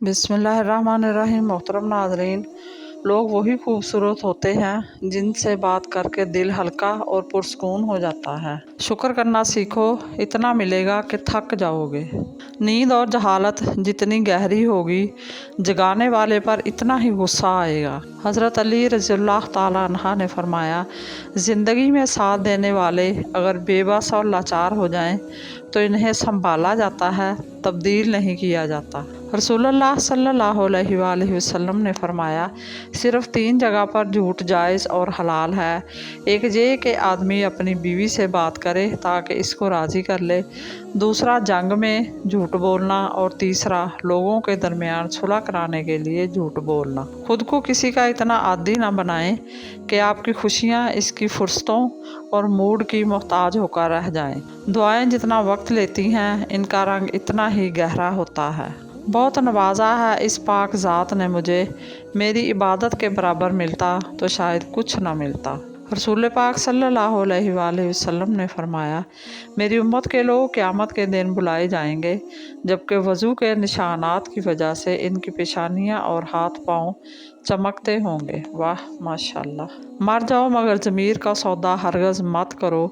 बिस्मिल्लाहिर्रहमानिर्रहीम। मोहतरम नाज़रीन, लोग वही खूबसूरत होते हैं जिनसे बात करके दिल हल्का और पुरसकून हो जाता है। शुक्र करना सीखो, इतना मिलेगा कि थक जाओगे। नींद और जहालत जितनी गहरी होगी, जगाने वाले पर इतना ही गुस्सा आएगा। हज़रत अली रज़ियल्लाहु ताला अन्हा ने फरमाया, ज़िंदगी में साथ देने वाले अगर बेबस और लाचार हो जाएं तो इन्हें संभाला जाता है, तब्दील नहीं किया जाता। रसूलुल्लाह सल्लल्लाहु अलैहि वसल्लम ने फरमाया, सिर्फ़ 3 जगह पर झूठ जायज़ और हलाल है। एक ये कि आदमी अपनी बीवी से बात करे ताकि इसको राज़ी कर ले, दूसरा जंग में झूठ बोलना, और तीसरा लोगों के दरमियान सुलह कराने के लिए झूठ बोलना। खुद को किसी का इतना आदी ना बनाएं कि आपकी खुशियाँ इसकी फुर्सतों और मूड की मोहताज होकर रह जाएं। दुआएं जितना वक्त लेती हैं, इनका रंग इतना ही गहरा होता है। बहुत नवाजा है इस पाक ज़ात ने मुझे, मेरी इबादत के बराबर मिलता तो शायद कुछ ना मिलता। रसूल पाक सल्लल्लाहु अलैहि वसल्लम ने फरमाया, मेरी उम्मत के लोग क़यामत के दिन बुलाए जाएंगे जबकि वज़ू के निशानात की वजह से इनकी पेशानियाँ और हाथ पाँव चमकते होंगे। वाह माशाल्लाह। मर जाओ मगर ज़मीर का सौदा हरगज़ मत करो,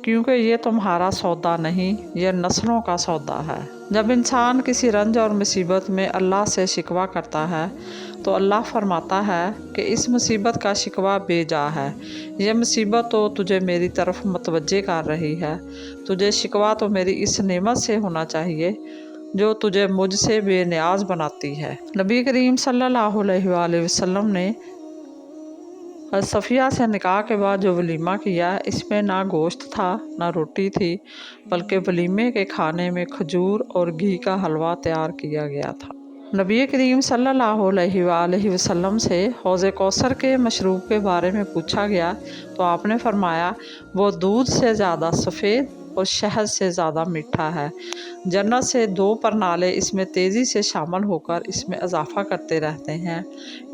क्योंकि ये तुम्हारा सौदा नहीं, ये नस्लों का सौदा है। जब इंसान किसी रंज और मुसीबत में अल्लाह से शिकवा करता है तो अल्लाह फरमाता है कि इस मुसीबत का शिकवा बेजा है, यह मुसीबत तो तुझे मेरी तरफ मतवज्जे कर रही है। तुझे शिकवा तो मेरी इस नेमत से होना चाहिए जो तुझे मुझसे बेनियाज बनाती है। नबी करीम सल्लल्लाहु अलैहि वसल्लम ने सफ़िया से निकाह के बाद जो वलीमा किया, इसमें ना गोश्त था ना रोटी थी, बल्कि वलीमे के खाने में खजूर और घी का हलवा तैयार किया गया था। नबी करीम सल्लल्लाहु अलैहि वसल्लम से हौज़ कौसर के मशरूब के बारे में पूछा गया तो आपने फरमाया, वो दूध से ज़्यादा सफ़ेद और शहद से ज़्यादा मीठा है। जन्नत से 2 परनाले इसमें तेज़ी से शामिल होकर इसमें इजाफ़ा करते रहते हैं।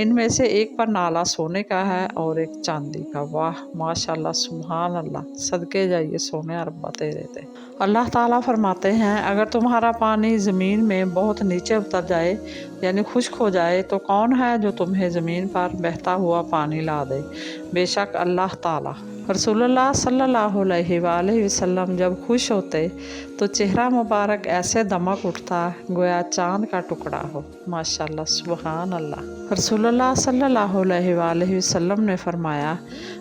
इनमें से एक परनाला सोने का है और एक चांदी का। वाह माशाल्लाह, सुभान अल्लाह, सदके जाइए सोने अरबा तेरे थे। अल्लाह ताला फरमाते हैं, अगर तुम्हारा पानी ज़मीन में बहुत नीचे उतर जाए यानी खुश्क हो जाए तो कौन है जो तुम्हें ज़मीन पर बहता हुआ पानी ला दे? बेशक अल्लाह ताला। रसूलुल्लाह सल्लल्लाहु अलैहि वसल्लम जब खुश होते तो चेहरा मुबारक ऐसे दमक उठता गोया चाँद का टुकड़ा हो। माशाल्लाह, सुभान अल्लाह। रसूलुल्लाह सल्लल्लाहु अलैहि वसल्लम ने फरमाया,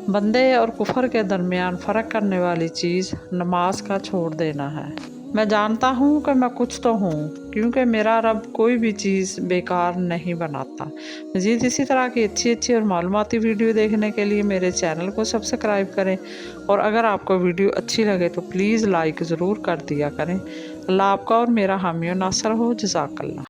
बंदे और कुफर के दरमियान फ़र्क करने वाली चीज़ नमाज का छोड़ देना है। मैं जानता हूँ कि मैं कुछ तो हूँ, क्योंकि मेरा रब कोई भी चीज़ बेकार नहीं बनाता। मज़ीद इसी तरह की अच्छी और मालूमाती वीडियो देखने के लिए मेरे चैनल को सब्सक्राइब करें, और अगर आपको वीडियो अच्छी लगे तो प्लीज़ लाइक ज़रूर कर दिया करें। अल्लाह आपका और मेरा हामी और नासर हो। जज़ाकल्लाह।